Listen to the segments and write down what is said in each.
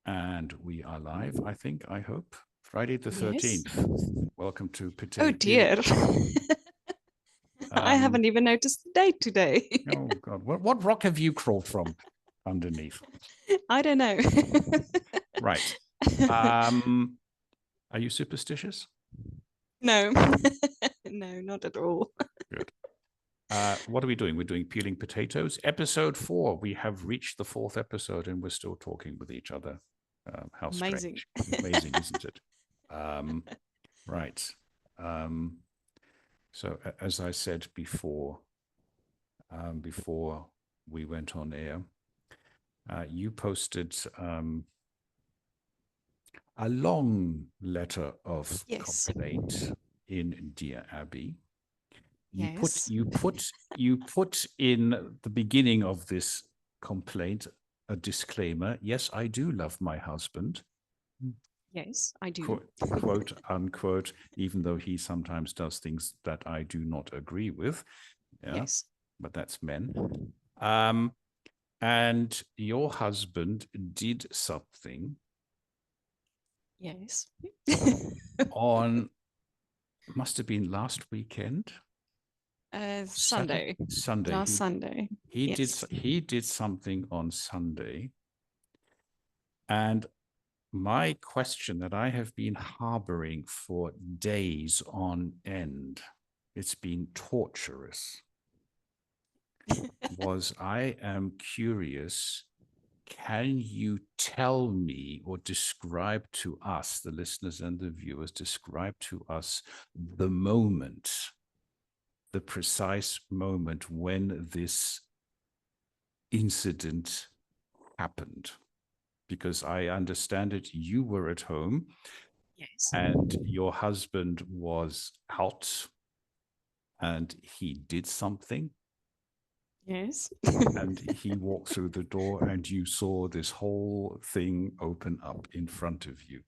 And we are live, I think, I hope. Friday the Yes. 13th. Welcome to Oh Potato Peeling. dear. I haven't even noticed the date today. Oh, God. What rock have you crawled from underneath? I don't know. Right. Are you superstitious? No. No, not at all. Good. What are we doing? We're doing peeling potatoes. Episode 4. We have reached the 4th episode and we're still talking with each other. How Amazing. strange. Amazing, isn't it? Right. So as I said before we went on air, you posted a long letter of Yes. complaint in Dear Abby. Yes. You put in the beginning of this complaint a disclaimer. Yes, I do love my husband. Yes, I do. Quote unquote, even though he sometimes does things that I do not agree with. Yeah, Yes. but that's men. And your husband did something Yes. on, must have been last weekend. Sunday. Sunday. Last Sunday. Yes. He did something on Sunday. And my question that I have been harboring for days on end, it's been torturous, was I am curious, can you tell me or describe to us, the listeners and the viewers, describe to us the moment, the precise moment when this incident happened? Because I understand it, you were at home. Yes. And your husband was out and he did something. Yes. And he walked through the door and you saw this whole thing open up in front of you.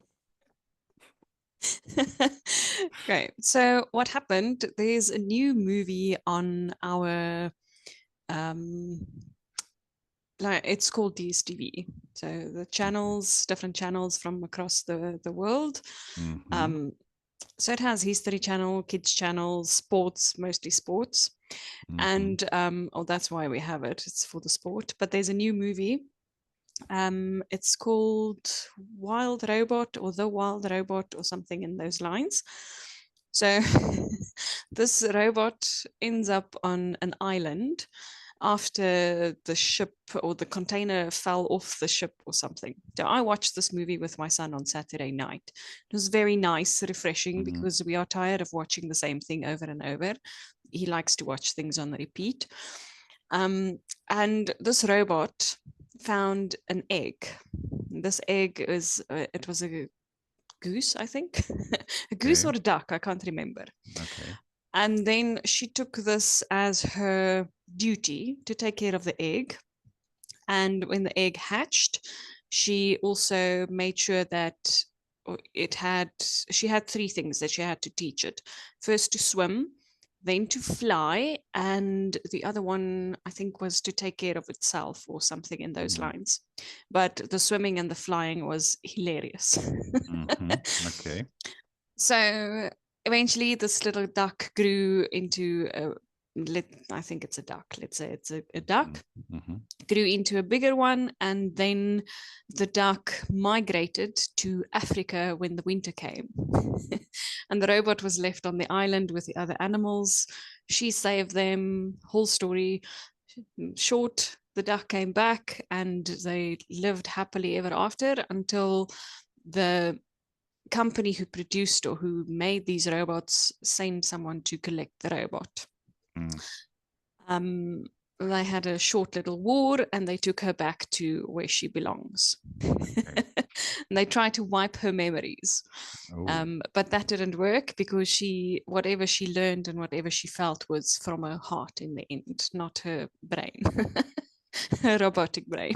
Great. So what happened? There's a new movie on our like it's called DSTV. So the channels, different channels from across the world. Mm-hmm. So it has History Channel, Kids Channel, sports, mostly sports. Mm-hmm. And that's why we have it. It's for the sport. But there's a new movie. It's called Wild Robot or The Wild Robot or something in those lines. So this robot ends up on an island after the ship or the container fell off the ship or something. So I watched this movie with my son on Saturday night. It was very nice, refreshing, Mm-hmm. because we are tired of watching the same thing over and over. He likes to watch things on repeat. And this robot found an egg. This egg is, it was a goose, I think, a goose Okay. or a duck, I can't remember. Okay. And then she took this as her duty to take care of the egg. And when the egg hatched, she also made sure that she had three things that she had to teach it. First, to swim, then to fly, and the other one, I think, was to take care of itself or something in those Mm-hmm. lines. But the swimming and the flying was hilarious. Mm-hmm. Okay. So eventually, this little duck grew into I think it's a duck. Let's say it's a duck. Mm-hmm. Grew into a bigger one, and then the duck migrated to Africa when the winter came. And the robot was left on the island with the other animals. She saved them. Whole story short, the duck came back and they lived happily ever after until the company who produced or who made these robots sent someone to collect the robot. Mm. Um, they had a short little war and they took her back to where she belongs. Okay. And they tried to wipe her memories. Oh. But that didn't work because whatever she learned and whatever she felt was from her heart in the end, not her brain, her robotic brain.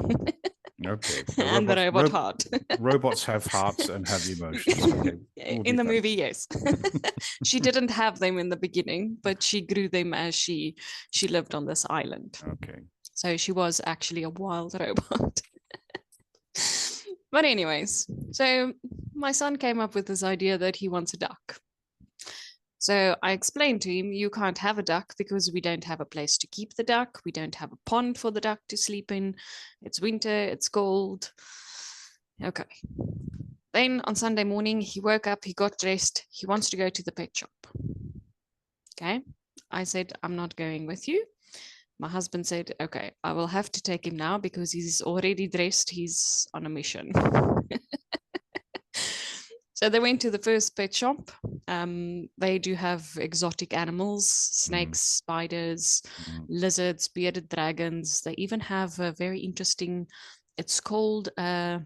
Okay. So And the robot heart. robots have hearts and have emotions. Okay. We'll In be the fine. movie, yes. She didn't have them in the beginning, but she grew them as she lived on this island. Okay. So she was actually a wild robot. But anyways, so my son came up with this idea that he wants a duck. So I explained to him, you can't have a duck because we don't have a place to keep the duck. We don't have a pond for the duck to sleep in. It's winter, it's cold. Okay. Then on Sunday morning, he woke up, he got dressed, he wants to go to the pet shop. Okay. I said, I'm not going with you. My husband said, okay, I will have to take him now because he's already dressed. He's on a mission. So they went to the first pet shop. They do have exotic animals, snakes, spiders, lizards, bearded dragons. They even have a very interesting, it's called a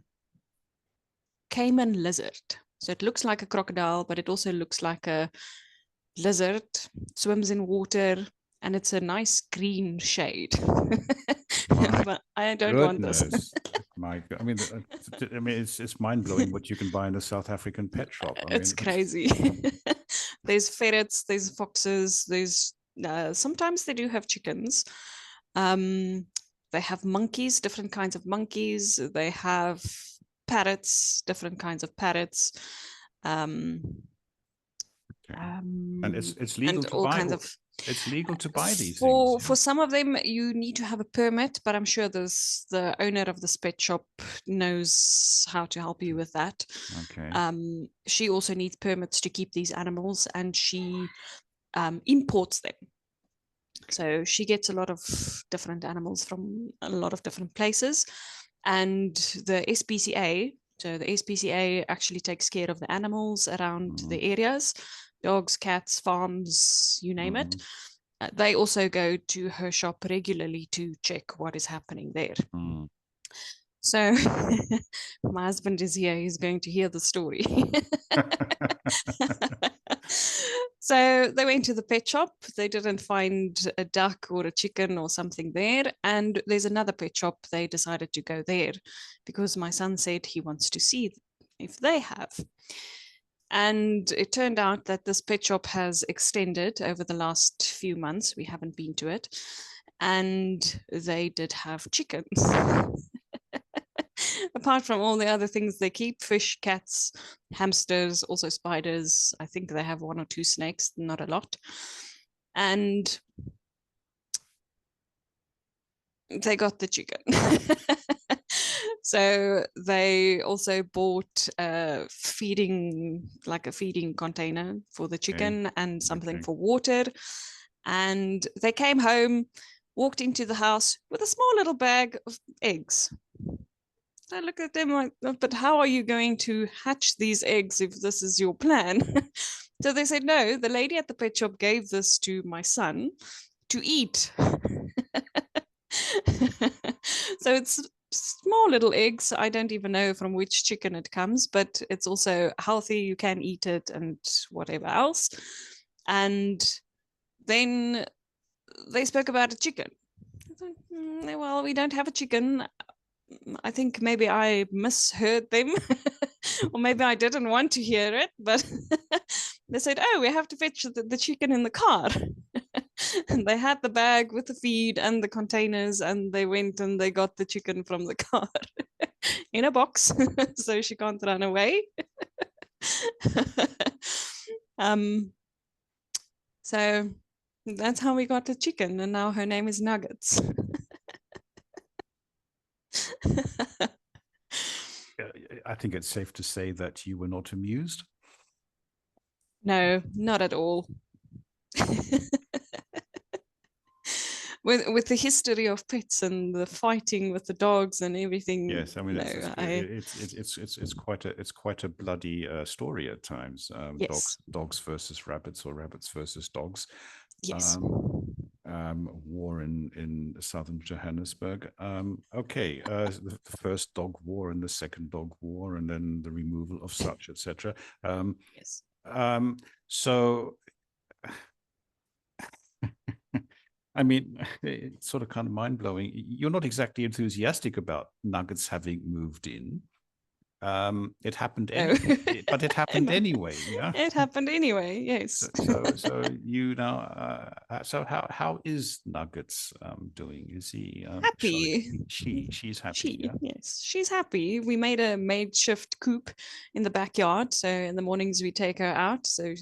caiman lizard. So it looks like a crocodile, but it also looks like a lizard, swims in water, and it's a nice green shade. But I don't want this. My God. I mean, it's mind blowing what you can buy in a South African pet shop. It's crazy. There's ferrets, there's foxes, there's sometimes they do have chickens. They have monkeys, different kinds of monkeys. They have parrots, different kinds of parrots. and it's legal and to all buy. kinds of. It's legal to buy these things. Yeah? For some of them, you need to have a permit, but I'm sure the owner of the pet shop knows how to help you with that. Okay. She also needs permits to keep these animals, and she imports them. So she gets a lot of different animals from a lot of different places, and the SPCA. So the SPCA actually takes care of the animals around the areas, dogs, cats, farms, you name it. They also go to her shop regularly to check what is happening there. So my husband is here. He's going to hear the story. So they went to the pet shop. They didn't find a duck or a chicken or something there. And there's another pet shop. They decided to go there because my son said he wants to see if they have. And it turned out that this pet shop has extended over the last few months. We haven't been to it. And they did have chickens. Apart from all the other things they keep, fish, cats, hamsters, also spiders. I think they have 1 or 2 snakes, not a lot. And they got the chicken. So they also bought a feeding container for the chicken and something for water. And they came home, walked into the house with a small little bag of eggs. I look at them like, but how are you going to hatch these eggs if this is your plan? So they said, no, the lady at the pet shop gave this to my son to eat. So it's small little eggs. I don't even know from which chicken it comes, but it's also healthy. You can eat it and whatever else. And then they spoke about a chicken. Well, we don't have a chicken. I think maybe I misheard them, or maybe I didn't want to hear it, but they said, oh, we have to fetch the chicken in the car. And they had the bag with the feed and the containers, and they went and they got the chicken from the car in a box, so she can't run away. So that's how we got the chicken, and now her name is Nuggets. I think it's safe to say that you were not amused. No, not at all. With the history of pets and the fighting with the dogs and everything. Yes, I mean it's quite a bloody story at times. Yes. Dogs versus rabbits, or rabbits versus dogs. Yes. War in southern Johannesburg. Okay, the first dog war and the second dog war, and then the removal of such, etc. Yes. So, I mean, it's sort of kind of mind blowing. You're not exactly enthusiastic about Nuggets having moved in. It happened No. anyway, but it happened No. anyway. Yeah. It happened anyway. Yes. So you know. So how is Nuggets doing? Is he? Sorry, Happy. she's happy. Yeah. Yes, she's happy. We made a makeshift coop in the backyard. So in the mornings we take her out. So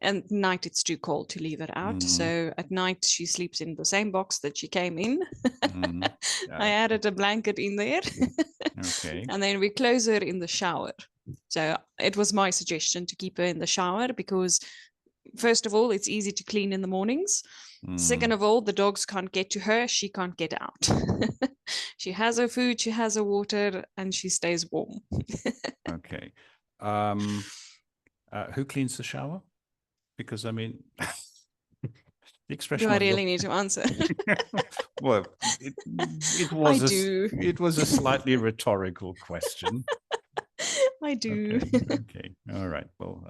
and at night it's too cold to leave it out. Mm, So at night she sleeps in the same box that she came in. mm, I added a blanket in there. okay. And then we close her in the shower. So it was my suggestion to keep her in the shower because first of all, it's easy to clean in the mornings. Second Mm, of all, the dogs can't get to her. She can't get out. She has her food, she has her water, and she stays warm. okay. Who cleans the shower? Because I mean, the Do expression I on your really need to answer? well, I do. it was a slightly rhetorical question. I do. Okay, all right. Well,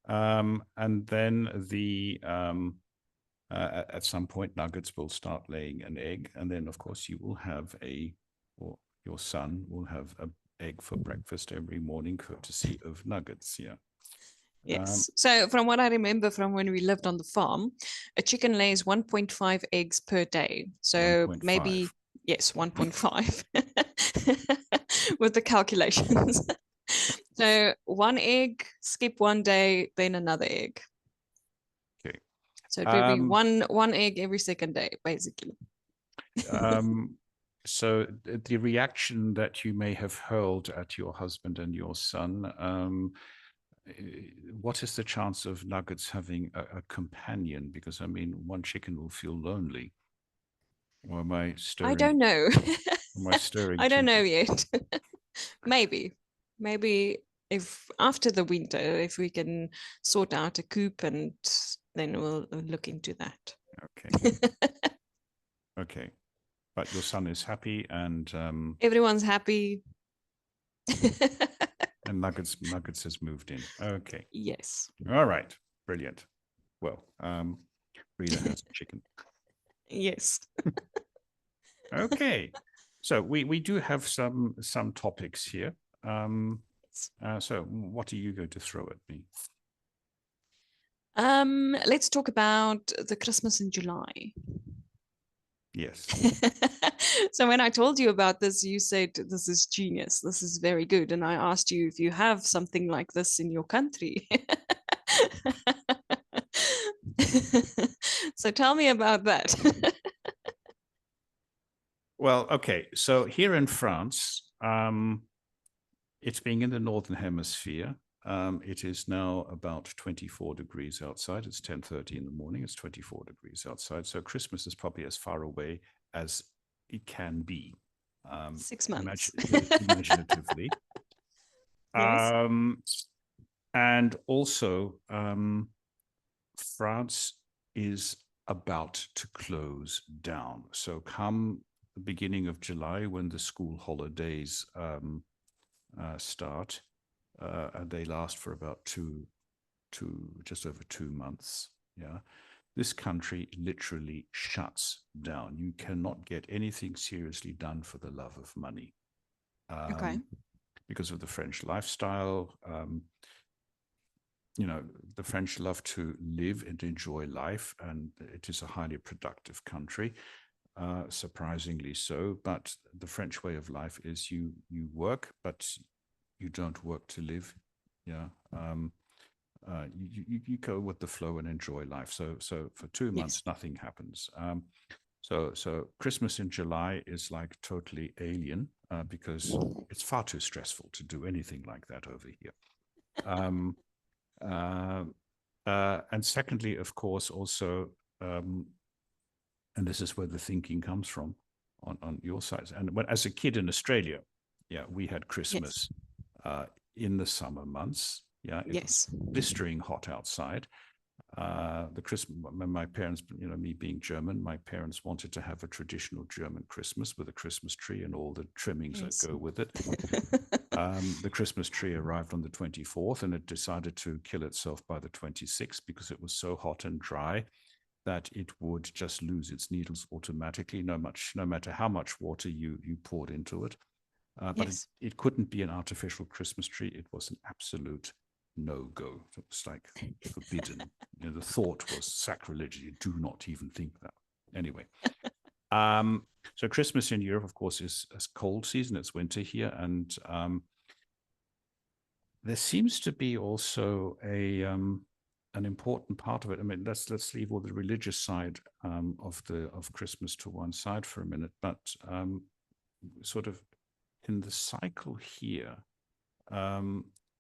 and then at some point, Nuggets will start laying an egg, and then of course you will have or your son will have a egg for breakfast every morning, courtesy of Nuggets. Yeah. Yes. So, from what I remember from when we lived on the farm, a chicken lays 1.5 eggs per day. So, 1.5. maybe, yes, 1.5 with the calculations. So, one egg, skip one day, then another egg. Okay. So, it would be one egg every second day, basically. Um, so the reaction that you may have hurled at your husband and your son, what is the chance of Nuggets having a companion? Because I mean, one chicken will feel lonely. Or am I I stirring? don't know. Am I stirring I don't too know much? yet. Maybe if after the winter, if we can sort out a coop and then we'll look into that. Okay, okay. But your son is happy, Everyone's happy. and Nuggets has moved in. Okay, Yes. all right, brilliant. Well, Brida has a chicken. Yes. Okay, so we do have some topics here. So what are you going to throw at me? Let's talk about the Christmas in July. Yes. So when I told you about this, you said this is genius. This is very good. And I asked you if you have something like this in your country. So tell me about that. Well, okay. So here in France, it's being in the Northern Hemisphere. It is now about 24 degrees outside. It's 10:30 in the morning. It's 24 degrees outside. So Christmas is probably as far away as it can be. 6 months. Imaginatively. Yes. And also, France is about to close down. So come the beginning of July, when the school holidays start, and they last for about just over 2 months. Yeah, this country literally shuts down. You cannot get anything seriously done for the love of money, Okay. because of the French lifestyle. The French love to live and enjoy life, and it is a highly productive country. Surprisingly so, but the French way of life is you work, but you don't work to live. Yeah. You go with the flow and enjoy life. So for 2 months, Yes. nothing happens. So Christmas in July is like totally alien, because it's far too stressful to do anything like that over here. Um, and secondly, of course, also, and this is where the thinking comes from on your side. And when, as a kid in Australia, yeah, we had Yes. Christmas in the summer months. Yeah, it was Yes. blistering hot outside. The Christmas, my parents, me being German, my parents wanted to have a traditional German Christmas with a Christmas tree and all the trimmings that Yes. go with it. The Christmas tree arrived on the 24th, and it decided to kill itself by the 26th because it was so hot and dry that it would just lose its needles automatically, no matter how much water you poured into it. But Yes. it couldn't be an artificial Christmas tree. It was an absolute no-go. It was like forbidden. The thought was sacrilege. You do not even think that. Anyway, so Christmas in Europe, of course, is a cold season. It's winter here, and there seems to be also an important part of it. I mean, let's leave all the religious side of Christmas to one side for a minute, but sort of in the cycle here,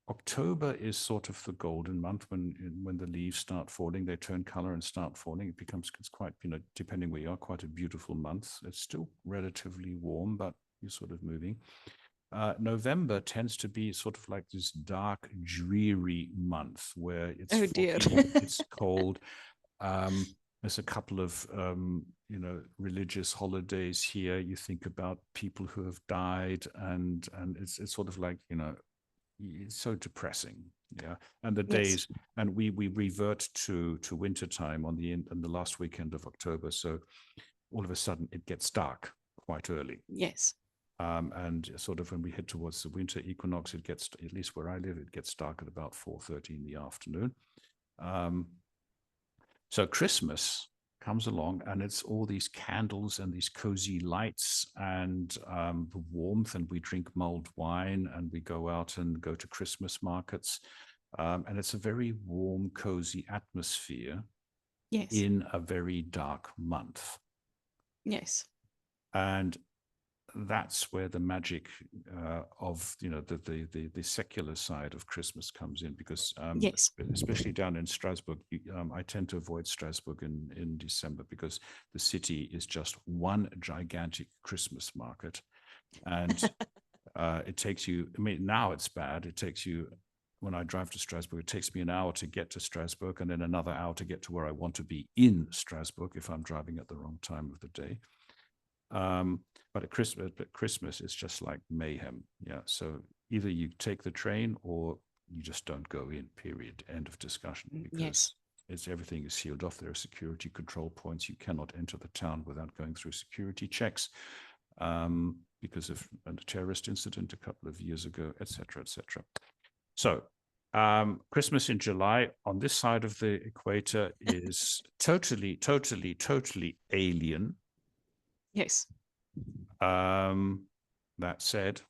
October is sort of the golden month when the leaves start falling. They turn color and start falling. It's quite, depending where you are, quite a beautiful month. It's still relatively warm, but you're sort of moving. November tends to be sort of like this dark, dreary month where it's Oh dear. foggy, it's cold. There's a couple of religious holidays here. You think about people who have died, and it's sort of like it's so depressing. Yeah, and the days, and we revert to winter time on the last weekend of October. So all of a sudden it gets dark quite early. Yes. And sort of when we head towards the winter equinox, it gets, at least where I live, it gets dark at about 4:30 in the afternoon. So Christmas comes along, and it's all these candles and these cozy lights and the warmth, and we drink mulled wine, and we go out and go to Christmas markets. And it's a very warm, cozy atmosphere in a very dark month. Yes. And that's where the magic of the secular side of Christmas comes in, because especially down in Strasbourg, I tend to avoid Strasbourg in December because the city is just one gigantic Christmas market, and it takes you. I mean, now it's bad. It takes you. When I drive to Strasbourg, it takes me an hour to get to Strasbourg, and then another hour to get to where I want to be in Strasbourg if I'm driving at the wrong time of the day. But at Christmas, it's just like mayhem. Yeah. So either you take the train or you just don't go in, period. End of discussion. Because everything is sealed off. There are security control points. You cannot enter the town without going through security checks because of a terrorist incident a couple of years ago, etc., etc. So Christmas in July on this side of the equator is totally, totally, totally alien. Yes. That said,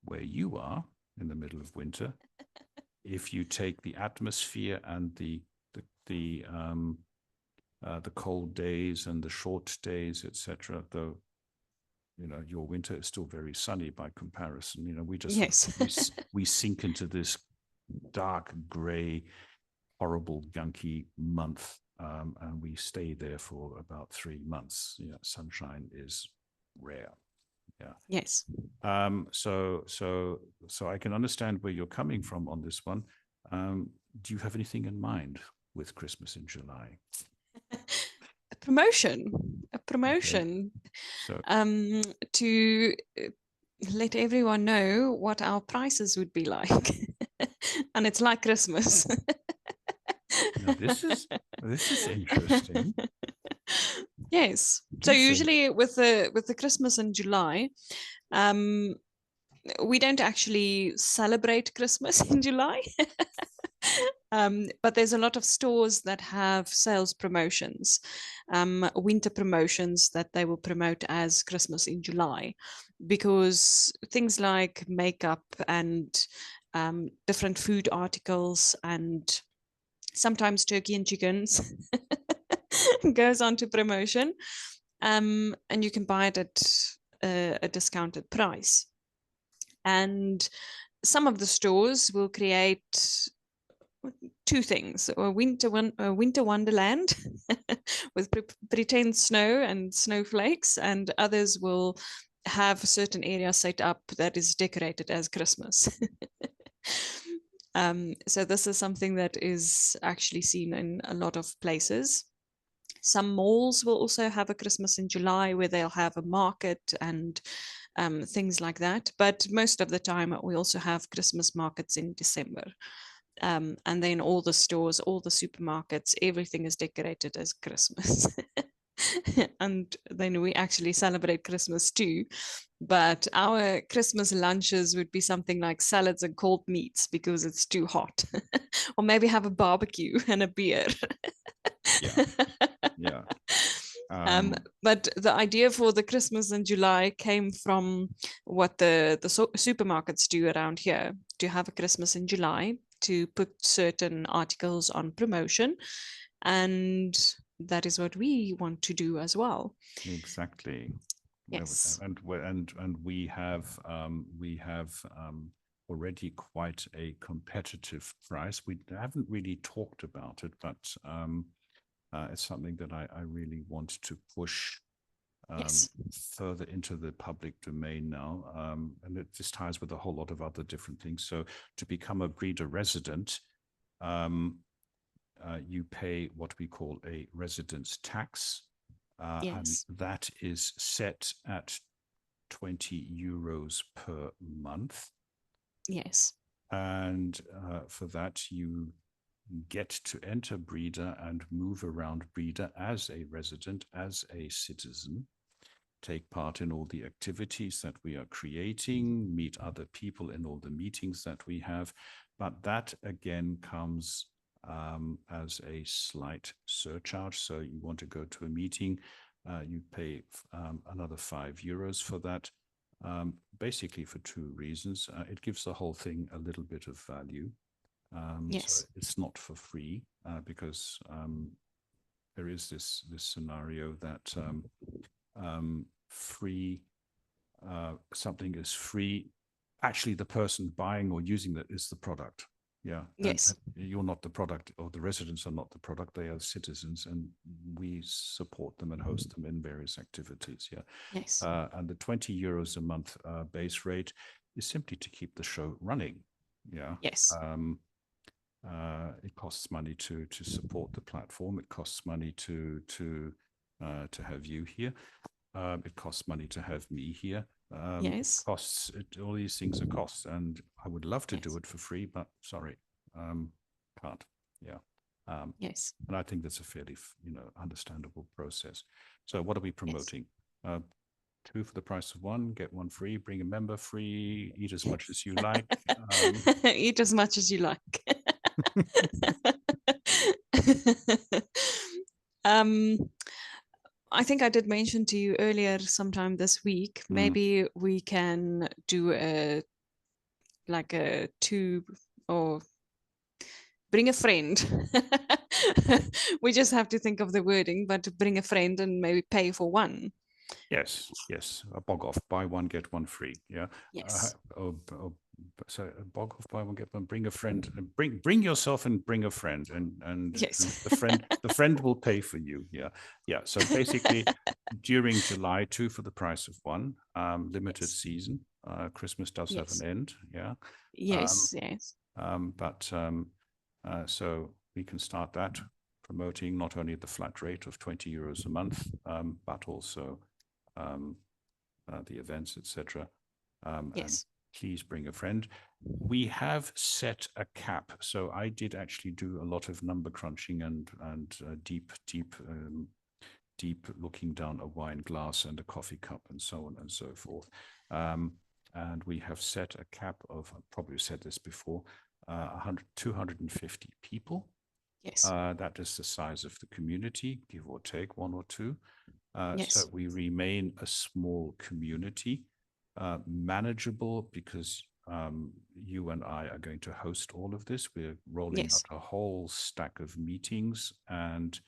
where you are in the middle of winter, if you take the atmosphere and the cold days and the short days, etc., though your winter is still very sunny by comparison. We just we sink into this dark gray, horrible, gunky month. And we stay there for about 3 months. Sunshine is rare. Yeah. Yes. So I can understand where you're coming from on this one. Do you have anything in mind with Christmas in July? A promotion. Okay. So, to let everyone know what our prices would be like, and it's like Christmas. Now, this is interesting. Yes. So usually with the Christmas in July, we don't actually celebrate Christmas in July. But there's a lot of stores that have sales promotions, winter promotions that they will promote as Christmas in July, because things like makeup and different food articles and sometimes turkey and chickens goes on to promotion, and you can buy it at a discounted price. And some of the stores will create two things: a winter wonderland with pretend snow and snowflakes, and others will have a certain area set up that is decorated as Christmas. So this is something that is actually seen in a lot of places. Some malls will also have a Christmas in July where they'll have a market and things like that. But most of the time, we also have Christmas markets in December. And then all the stores, all the supermarkets, everything is decorated as Christmas. And then we actually celebrate Christmas too. But our Christmas lunches would be something like salads and cold meats because it's too hot. Or maybe have a barbecue and a beer. Yeah. Yeah. Um, but the idea for the Christmas in July came from what the supermarkets do around here, to have a Christmas in July, to put certain articles on promotion. And that is what we want to do as well. Exactly. Yes. And we have already quite a competitive price. We haven't really talked about it, but it's something that I really want to push Yes. further into the public domain now. And it just ties with a whole lot of other different things. So to become a Brida resident, you pay what we call a residence tax. And Yes. that is set at 20 euros per month. Yes. And for that, you get to enter Brida and move around Brida as a resident, as a citizen, take part in all the activities that we are creating, meet other people in all the meetings that we have. But that again comes as a slight surcharge. So you want to go to a meeting, you pay another €5 for that. Basically for two reasons. It gives the whole thing a little bit of value. So Yes. it's not for free because there is this scenario that free something is free. Actually, the person buying or using that is the product. Yeah, and Yes. you're not the product, or the residents are not the product. They are citizens, and we support them and host them in various activities. Yeah, Yes. and the €20 a month base rate is simply to keep the show running. Yeah. Yes. It costs money to support the platform. It costs money to have you here. It costs money to have me here. Yes. All these things are costs, and I would love to do Yes. it for free, but sorry, can't. Yeah. Yes. And I think that's a fairly, understandable process. So what are we Yes. promoting? Two for the price of one, get one free, bring a member free, eat as much as you like. Eat as much as you like. um, I think I did mention to you earlier sometime this week, Mm, maybe we can do a like a two, or bring a friend. We just have to think of the wording, but bring a friend and maybe pay for one. yes, yes. A bog off, buy one, get one free. Yeah. Yes. So a bog off, buy one, get one. Bring a friend, and bring yourself and bring a friend, and Yes. the friend will pay for you. Yeah, yeah. So basically, during July, two for the price of one. Limited Yes. season. Christmas does have an Yes. end. Yeah. Um, Yes. Yes. but so we can start that promoting not only the flat rate of €20 a month, but also the events, etc. And Yes. please bring a friend. We have set a cap. So I did actually do a lot of number crunching and deep looking down a wine glass and a coffee cup and so on and so forth. And we have set a cap of, I've probably said this before, 250 people. Yes. That is the size of the community, give or take one or two. So Yes. we remain a small community, manageable because you and I are going to host all of this. We're rolling out Yes. a whole stack of meetings, and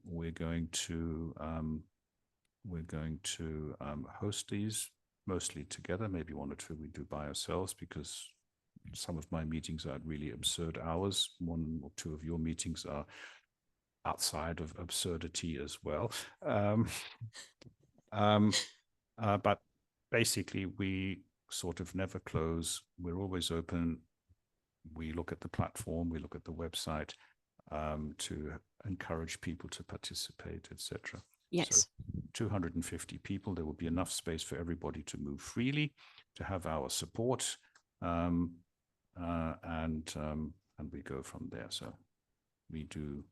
we're going to host these mostly together. Maybe one or two we do by ourselves because some of my meetings are at really absurd hours. One or two of your meetings are outside of absurdity as well. But basically, we sort of never close. We're always open. We look at the platform, we look at the website to encourage people to participate, etc. So Yes. 250 people, there will be enough space for everybody to move freely, to have our support, and we go from there. So we do,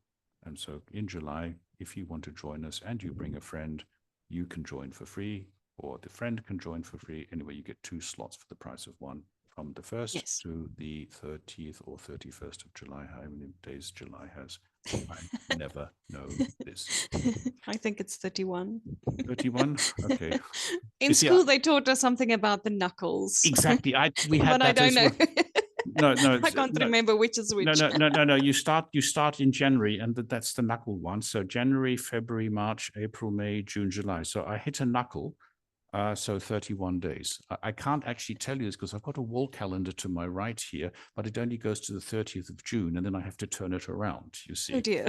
and so in July if you want to join us and you bring a friend, you can join for free, or the friend can join for free. Anyway, you get 2 slots for the price of 1 from the 1st Yes. to the 30th or 31st of July. How many days July has? I never know this. I think it's 31. 31? Okay. In You see, school, they taught us something about the knuckles. exactly. We had But I that don't as know. well. No, I can't remember which is which. No. You start in January, and that's the knuckle one. So January, February, March, April, May, June, July. So I hit a knuckle. So 31 days. I can't actually tell you this because I've got a wall calendar to my right here, but it only goes to the 30th of June, and then I have to turn it around, you see. Oh dear.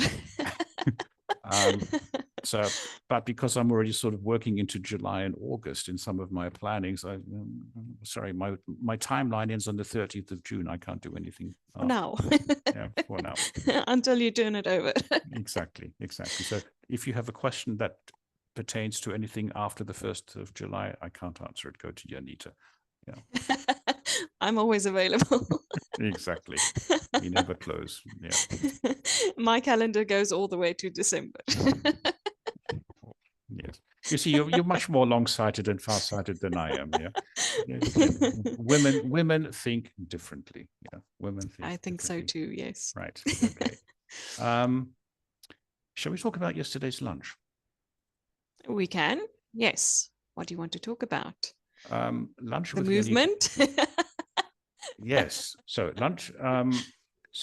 So, but because I'm already sort of working into July and August in some of my plannings, sorry, my timeline ends on the 30th of June. I can't do anything For now. Yeah, for now. Until you turn it over. Exactly. So if you have a question that pertains to anything after the 1st of July, I can't answer it. Go to Janita. Yeah. I'm always available. Exactly. We never close. Yeah. My calendar goes all the way to December. Yes. You see, you're much more long-sighted and far-sighted than I am. Yeah. Women think differently. Yeah. Women think. I think so too. Yes. Right. Okay. Shall we talk about yesterday's lunch? We can. Yes. What do you want to talk about? Lunch the with movement. Yes. So lunch.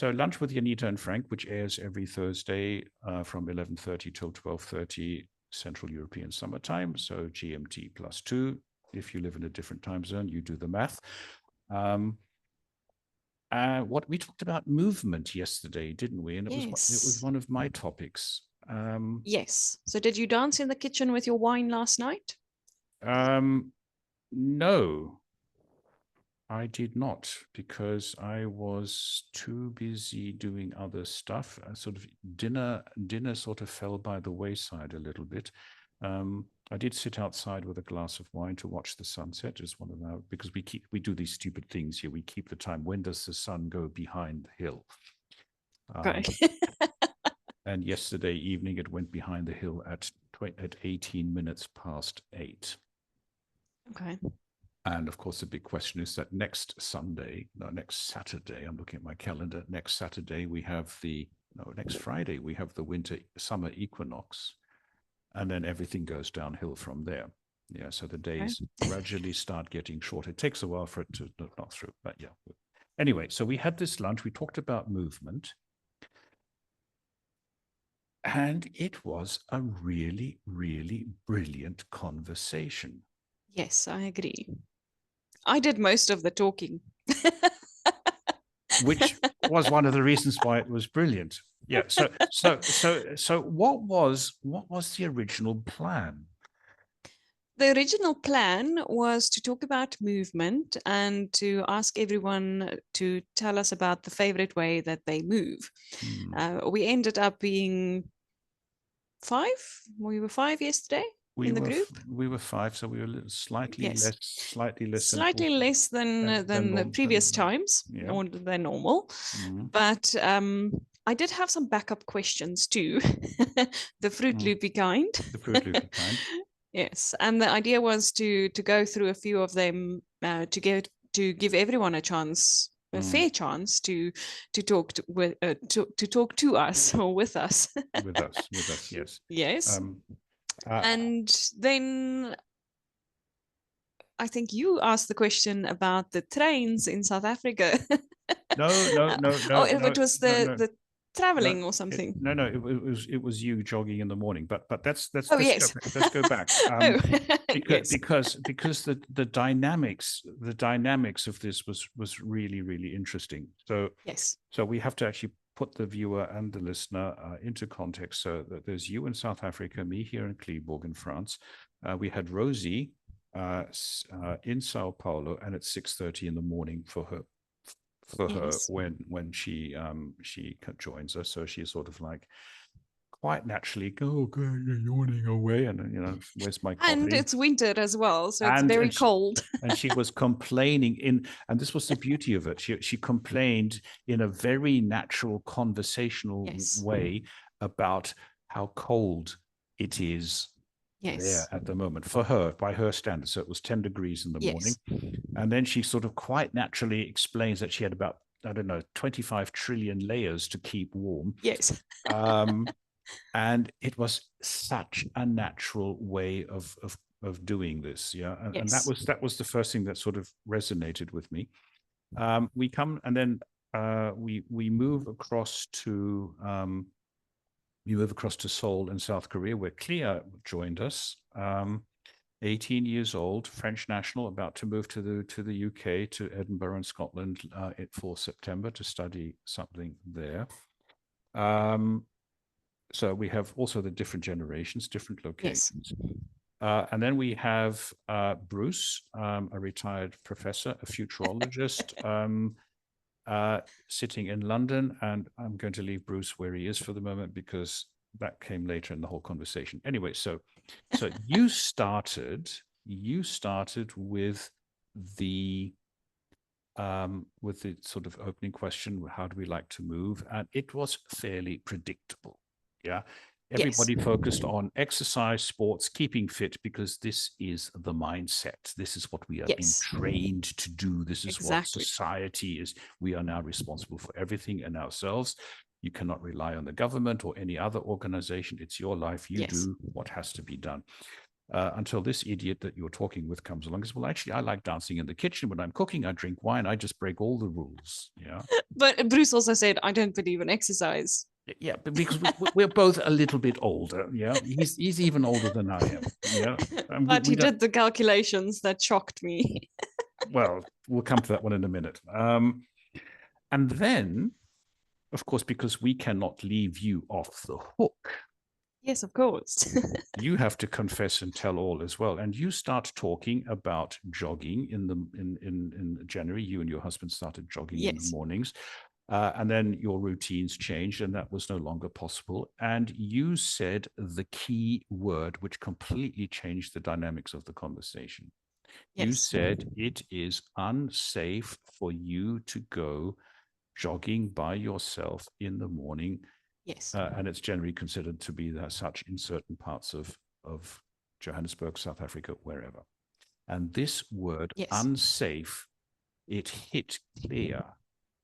Lunch with Janita and Frank, which airs every Thursday from 11:30 till 12:30 Central European Summer Time. So GMT +2. If you live in a different time zone, you do the math. What we talked about movement yesterday, didn't we? And it was one of my topics. Yes. So did you dance in the kitchen with your wine last night? No, I did not, because I was too busy doing other stuff. Sort of dinner sort of fell by the wayside a little bit. I did sit outside with a glass of wine to watch the sunset, as one of our, because we do these stupid things here. We keep the time. When does the sun go behind the hill? Okay. And yesterday evening, it went behind the hill at 18 minutes past 8. Okay. And of course, the big question is that next Saturday, I'm looking at my calendar, next Friday, we have the summer equinox, and then everything goes downhill from there. Yeah, so the days gradually start getting shorter. It takes a while for it to knock through, but yeah. Anyway, so we had this lunch, we talked about movement, and it was a really, really brilliant conversation. Yes, I agree. I did most of the talking. Which was one of the reasons why it was brilliant. Yeah. So what was the original plan? The original plan was to talk about movement and to ask everyone to tell us about the favorite way that they move. We ended up being 5. We were 5 yesterday in the group. We were 5, so we were slightly less than the previous times, or than normal. But I did have some backup questions too. The Fruit Loopy kind. The Fruit Loopy kind. Yes, and the idea was to go through a few of them to give everyone a chance, a fair chance to talk to talk to us or with us. with us, yes. Yes. And then I think you asked the question about the trains in South Africa. No. It was the traveling or something. It was you jogging in the morning. But let's let's go back. Because the dynamics of this was really, really interesting. So yes. So we have to actually put the viewer and the listener into context. So that there's you in South Africa, me here in Cleveland in France. We had Rosie in Sao Paulo, and it's 6:30 in the morning for her when she joins us. So she's sort of like quite naturally go yawning away, and where's my coffee? And it's winter as well, so it's very cold. And she was complaining and this was the beauty of it. She complained in a very natural conversational way about how cold it is there Yes. at the moment for her, by her standards. So it was 10 degrees in the morning. Yes. And then she sort of quite naturally explains that she had about, I don't know, 25 trillion layers to keep warm. Yes. And it was such a natural way of doing this. Yeah. And Yes. that was the first thing that sort of resonated with me. We come and then we move across to Seoul in South Korea, where Clea joined us. 18 years old, French national, about to move to the UK, to Edinburgh in Scotland for September to study something there. So we have also the different generations, different locations. Yes. And then we have Bruce, a retired professor, a futurologist, sitting in London. And I'm going to leave Bruce where he is for the moment because that came later in the whole conversation. Anyway, so you started with the sort of opening question, how do we like to move? And it was fairly predictable. Yeah. Everybody Yes. focused on exercise, sports, keeping fit, because this is the mindset. This is what we are being Yes. trained to do. This is what Exactly. society is. We are now responsible for everything and ourselves. You cannot rely on the government or any other organization. It's your life. You Yes. do what has to be done. Until this idiot that you're talking with comes along and says, well, actually, I like dancing in the kitchen. When I'm cooking, I drink wine. I just break all the rules. Yeah. But Bruce also said, I don't believe in exercise. Yeah, but because we're both a little bit older. Yeah. He's even older than I am. Yeah. And But we he don't, did the calculations that shocked me. well, we'll come to that one in a minute. And then, of course, because we cannot leave you off the hook, Yes, of course. you have to confess and tell all as well. And you start talking about jogging in January. You and your husband started jogging in the Yes. mornings. And then your routines changed, and that was no longer possible. And you said the key word, which completely changed the dynamics of the conversation. You Yes. said it is unsafe for you to go jogging by yourself in the morning. Yes. And it's generally considered to be such in certain parts of Johannesburg, South Africa, wherever. And this word, Yes. unsafe, it hit Clea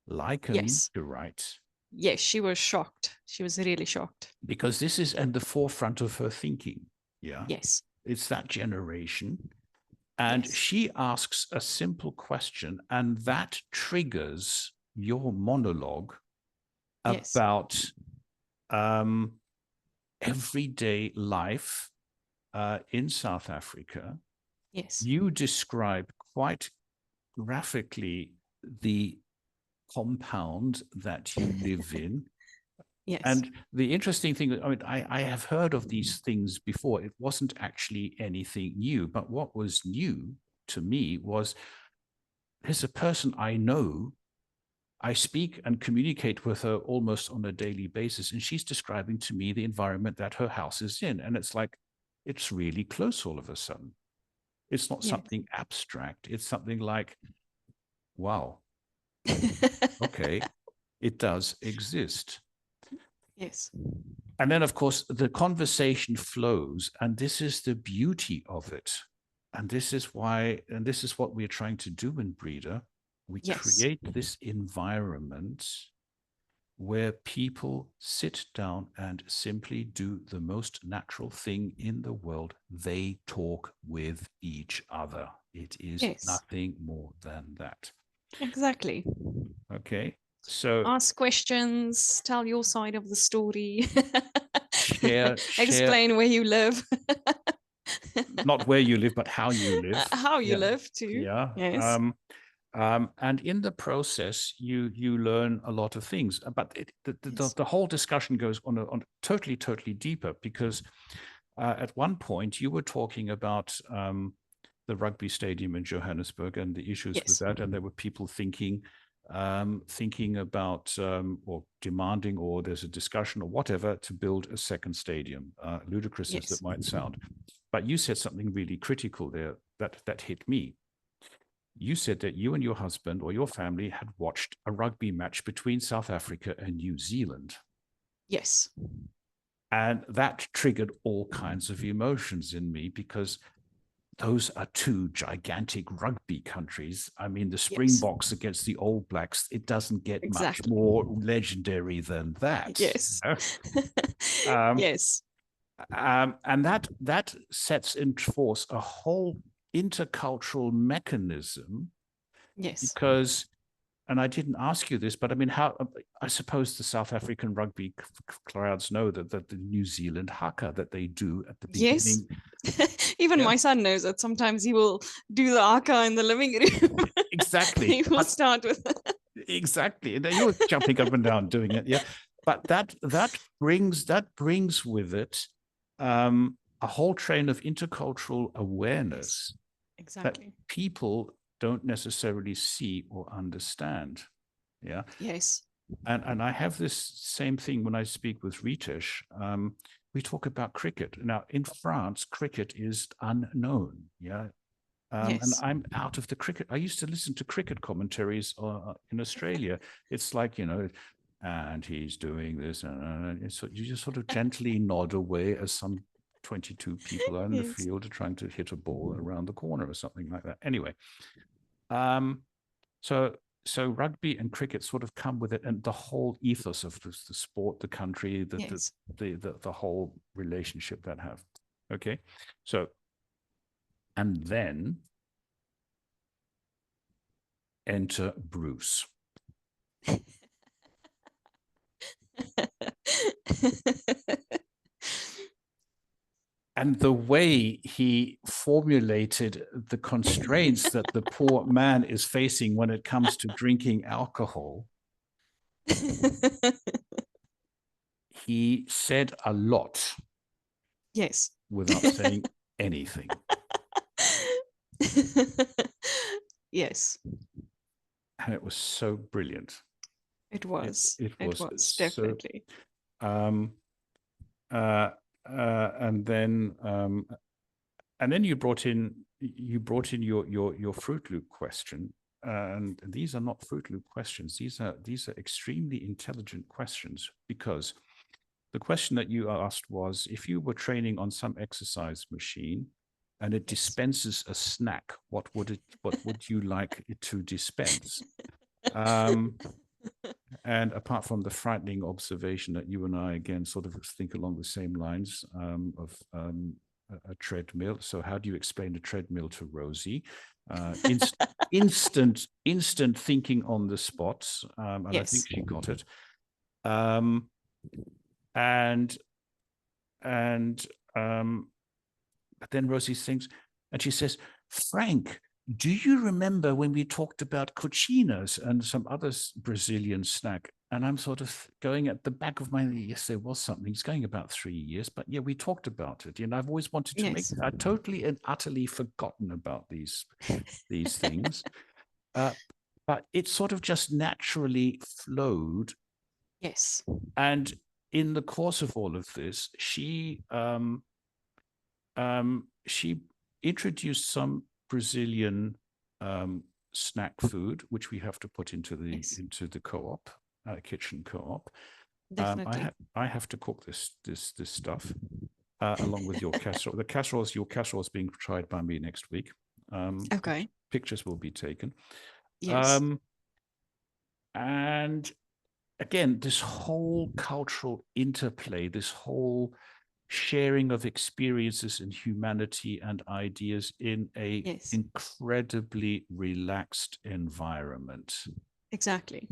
like a Yes. meteorite. Yes, she was shocked. She was really shocked. Because this is at the forefront of her thinking. Yeah. Yes. It's that generation. And Yes. she asks a simple question, and that triggers your monologue Yes. about everyday life in South Africa. Yes. You describe quite graphically the compound that you live in. Yes. And the interesting thing, I mean, I have heard of these things before. It wasn't actually anything new, but what was new to me was there's a person I know. I speak and communicate with her almost on a daily basis, and she's describing to me the environment that her house is in. And it's like, it's really close all of a sudden. It's not something abstract. It's something like, wow, okay, it does exist. Yes. And then, of course, the conversation flows, and this is the beauty of it. And this is what we're trying to do in Brida. We create this environment where people sit down and simply do the most natural thing in the world. They talk with each other. It is nothing more than that. Exactly. Okay. So ask questions, tell your side of the story, share explain where you live. Not where you live, but how you live. How you live too. Yeah. Yes. And in the process, you learn a lot of things. But the whole discussion goes on totally deeper, because at one point you were talking about the rugby stadium in Johannesburg and the issues with that, and there were people thinking about or demanding, or there's a discussion or whatever to build a second stadium, ludicrous as that might sound. But you said something really critical there that hit me. You said that you and your husband or your family had watched a rugby match between South Africa and New Zealand. Yes. And that triggered all kinds of emotions in me, because those are two gigantic rugby countries. I mean, the Yes, Springboks against the All Blacks, it doesn't get much exactly. more legendary than that. Yes. You know? Yes. And that sets into force a whole intercultural mechanism, Yes. because, and I didn't ask you this, but I mean, how, I suppose the South African rugby crowds know that the New Zealand haka that they do at the Yes. beginning. Even Yeah, my son knows that sometimes he will do the haka in the living room. exactly. He will But start with exactly. And you're jumping up and down doing it. Yeah. But that brings with it a whole train of intercultural yes, awareness that exactly. people don't necessarily see or understand. Yeah. Yes. And I have this same thing when I speak with Ritesh. We talk about cricket. Now, in France, cricket is unknown. Yeah. And Yes. I'm out of the cricket. I used to listen to cricket commentaries in Australia. It's like, and he's doing this. And so you just sort of gently nod away as some 22 people are in the Yes. field trying to hit a ball around the corner or something like that. Anyway, um, so so rugby and cricket sort of come with it, and the whole ethos of the sport, the country, Yes. the whole relationship that have. Okay, so and then enter Bruce. And the way he formulated the constraints that the poor man is facing when it comes to drinking alcohol, he said a lot Yes. without saying anything. Yes, And it was so brilliant. it It, was. it It was was so. definitely. Um, uh, and then you brought in your Fruit Loop question, and these are not Fruit Loop questions. These are extremely intelligent questions, because the question that you asked was, if you were training on some exercise machine and it Yes. dispenses a snack, what would you like it to dispense? Um, and apart from the frightening observation that you and I again sort of think along the same lines of a treadmill. So how do you explain a treadmill to Rosie? Instant thinking on the spot, and I think Yes. she got it. Um, and and but then Rosie thinks, and she says, Frank, do you remember when we talked about cochinas and some other Brazilian snack? And I'm sort of going at the back of my, yes, there was something. It's going about 3 years, but yeah, we talked about it. I've always wanted to make, Yes. I totally and utterly forgotten about these things. Uh, but it sort of just naturally flowed. Yes. And in the course of all of this, she introduced some Brazilian snack food, which we have to put into the Yes. co-op, kitchen co-op. Definitely. I have to cook this stuff along with your casserole. Your casserole is being tried by me next week. Okay. Pictures will be taken. Yes. And again, this whole cultural interplay, this whole sharing of experiences and humanity and ideas in a Yes. incredibly relaxed environment. Exactly.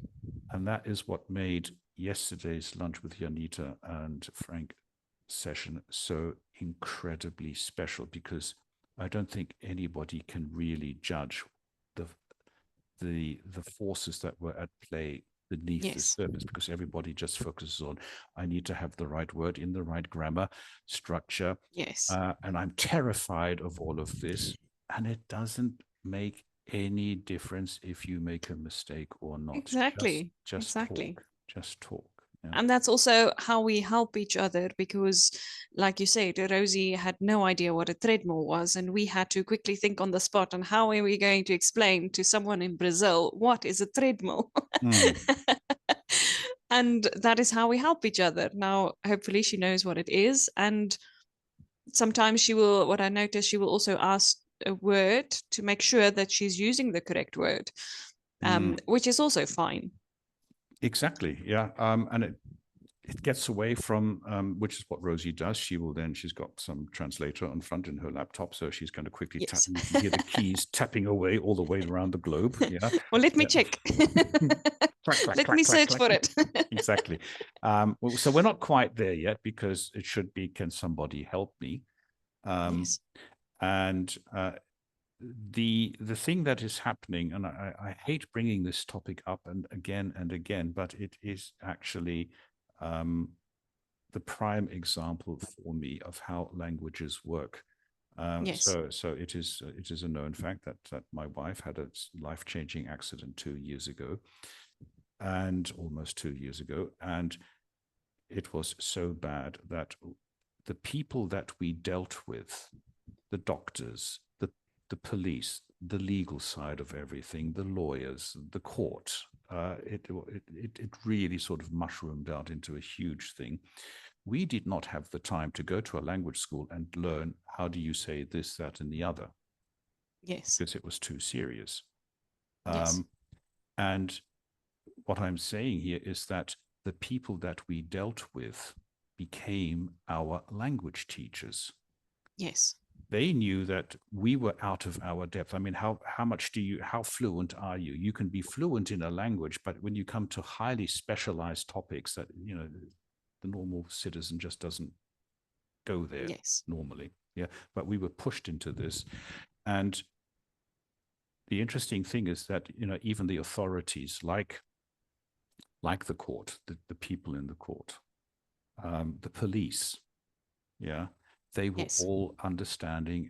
And that is what made yesterday's lunch with Janita and Frank session so incredibly special, because I don't think anybody can really judge the the forces that were at play beneath the Yes. surface, because everybody just focuses on, I need to have the right word in the right grammar structure, Yes. and I'm terrified of all of this, and it doesn't make any difference if you make a mistake or not. Exactly. Just Exactly. talk. Yeah. And that's also how we help each other, because like you said, Rosie had no idea what a treadmill was, and we had to quickly think on the spot on how are we going to explain to someone in Brazil what is a treadmill. Mm. And that is how we help each other. Now, hopefully she knows what it is. And sometimes she will, what I notice, she will also ask a word to make sure that she's using the correct word, which is also fine. Exactly. Yeah. And it gets away from, which is what Rosie does. She's got some translator on front in her laptop. So she's going to quickly tap, Yes. and you can hear the keys tapping away all the way around the globe. Yeah. Well, let me Yeah. check. Clack, clack, Let clack, me clack, search clack. for it. Exactly. So we're not quite there yet, because it should be, can somebody help me? Yes. And the thing that is happening, and I hate bringing this topic up and again, but it is actually the prime example for me of how languages work. Yes. So it is a known fact that my wife had a life-changing accident 2 years ago, and almost 2 years ago, and it was so bad that the people that we dealt with, the doctors, the police, the legal side of everything, the lawyers, the court, it really sort of mushroomed out into a huge thing. We did not have the time to go to a language school and learn how do you say this, that, and the other, Yes. because it was too serious. Yes. And what I'm saying here is that the people that we dealt with became our language teachers. Yes. They knew that we were out of our depth. I mean, how much how fluent are you? You can be fluent in a language, but when you come to highly specialized topics that, the normal citizen just doesn't go there Yes. normally. Yeah. But we were pushed into this. And the interesting thing is that, even the authorities like the court, the people in the court, the police, yeah, they were Yes. all understanding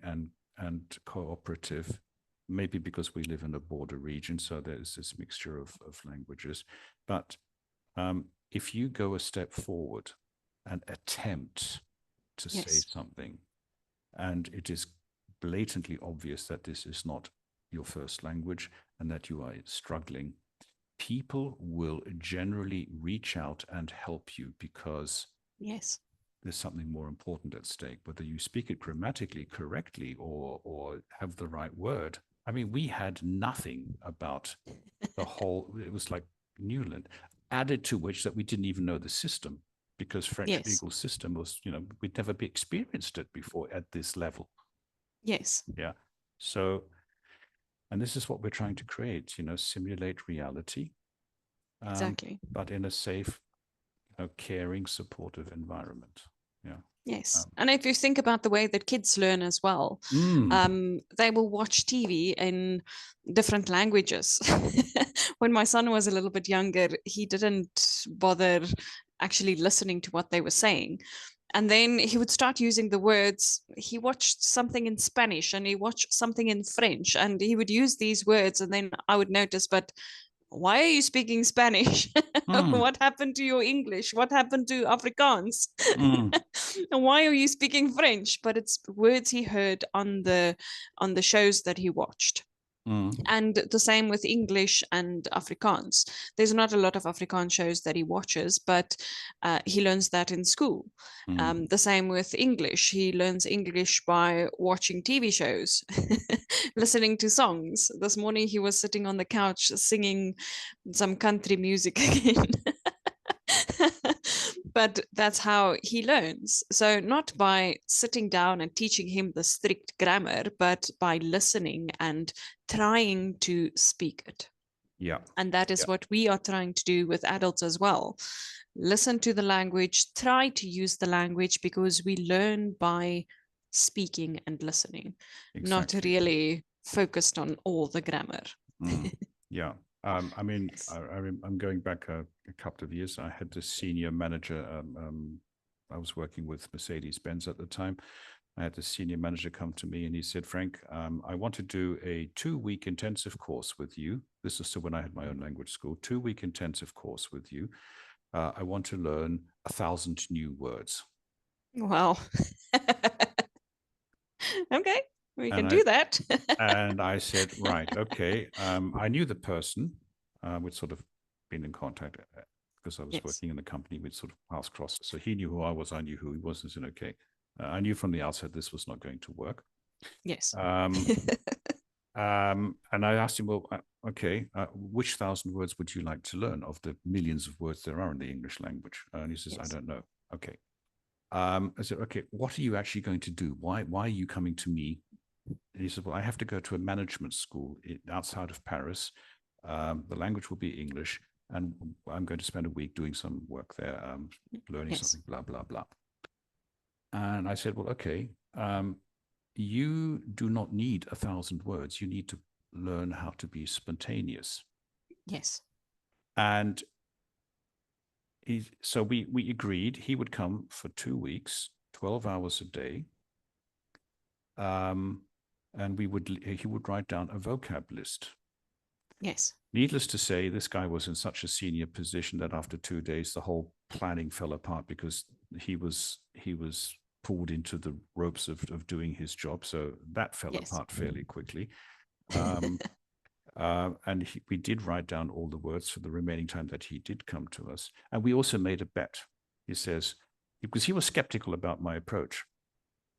and cooperative, maybe because we live in a border region, so there's this mixture of languages. But if you go a step forward and attempt to say Yes. something, and it is blatantly obvious that this is not your first language and that you are struggling, people will generally reach out and help you, because Yes. there's something more important at stake, whether you speak it grammatically correctly or have the right word. I mean, we had nothing about the whole, it was like Newland, added to which that we didn't even know the system, because French Yes. legal system was, we'd never be experienced it before at this level. Yes. Yeah. So, and this is what we're trying to create, simulate reality, Exactly. but in a safe, caring, supportive environment. Yeah. Yes. And if you think about the way that kids learn as well, they will watch TV in different languages. When my son was a little bit younger, he didn't bother actually listening to what they were saying. And then he would start using the words. He watched something in Spanish and he watched something in French, and he would use these words. And then I would notice, but why are you speaking Spanish? What happened to your English? What happened to Afrikaans? And why are you speaking French? But it's words he heard on the shows that he watched. And the same with English and Afrikaans. There's not a lot of Afrikaans shows that he watches, but he learns that in school. The same with English. He learns English by watching TV shows, listening to songs. This morning he was sitting on the couch singing some country music again. But that's how he learns. So, not by sitting down and teaching him the strict grammar, but by listening and trying to speak it. Yeah. And that is what we are trying to do with adults as well. Listen to the language, try to use the language, because we learn by speaking and listening, not really focused on all the grammar. Yeah. I mean, I'm going back a couple of years. I had this senior manager. I was working with Mercedes-Benz at the time. I had the senior manager come to me and he said, Frank, I want to do a 2-week intensive course with you. This is still when I had my own language school, 2-week intensive course with you. I want to learn 1,000 new words. Wow. Okay, we can And do that. And I said, right, okay. I knew the person, we'd sort of been in contact. because I was Yes. working in the company. We'd sort of pass across. So he knew who I was. I knew who he was. And said, okay. I knew from the outset this was not going to work. Yes. And I asked him, well, okay, which 1,000 words would you like to learn of the millions of words there are in the English language? And he says, I Yes. don't know. Okay. I said, okay, what are you actually going to do? Why are you coming to me? And he said, well, I have to go to a management school outside of Paris. The language will be English, and I'm going to spend a week doing some work there, learning Yes. something, blah, blah, blah. And I said, well, okay, you do not need 1,000 words. You need to learn how to be spontaneous. Yes. And so we agreed he would come for 2 weeks, 12 hours a day. And he would write down a vocab list. Yes. Needless to say, this guy was in such a senior position that after 2 days, the whole planning fell apart because he was pulled into the ropes of doing his job. So that fell Yes. apart fairly quickly. And we did write down all the words for the remaining time that he did come to us. And we also made a bet. He says, because he was skeptical about my approach.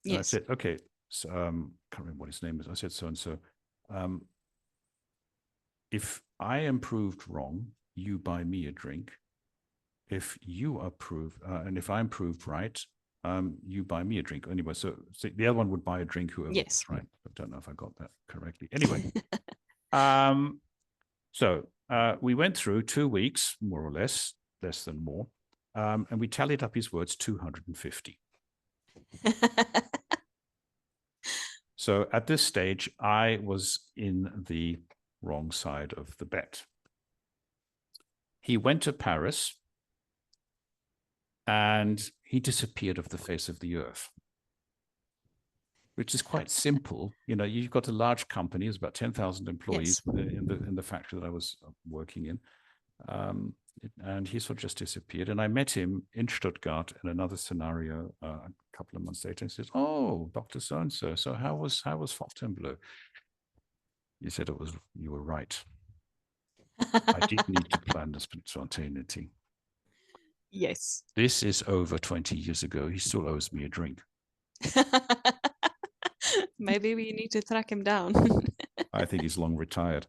And I Yes. said, okay, so, can't remember what his name is. I said, so-and-so, if I am proved wrong, you buy me a drink. If you are proved, and if I'm proved right, you buy me a drink. Anyway, so the other one would buy a drink, whoever Yes. was right. I don't know if I got that correctly. Anyway, so we went through 2 weeks, more or less than more, and we tallied up his words, 250. So at this stage, I was in the wrong side of the bet. He went to Paris and he disappeared off the face of the earth, which is quite simple. You know, you've got a large company, it's about 10,000 employees Yes. in the factory that I was working in. And he sort of just disappeared. And I met him in Stuttgart in another scenario a couple of months later. And he says, "Oh, Dr. So-and-so, so how was Fontainebleau?" You said you were right. I did need to plan the spontaneity. Yes. This is over 20 years ago. He still owes me a drink. Maybe we need to track him down. I think he's long retired.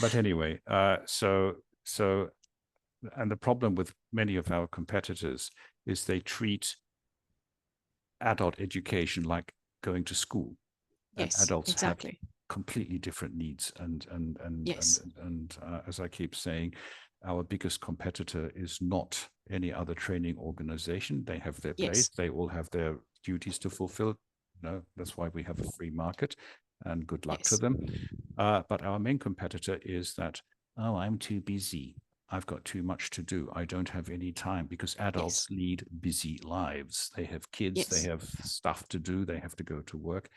But anyway, so and the problem with many of our competitors is they treat adult education like going to school. And Yes, adults exactly. have completely different needs. Yes. And as I keep saying, our biggest competitor is not any other training organization. They have their place. Yes. They all have their duties to fulfill. No, that's why we have a free market, and good luck to Yes. them. But our main competitor is that, oh, I'm too busy. I've got too much to do. I don't have any time, because adults Yes. lead busy lives. They have kids, they Yes. have stuff to do, they have to go to work.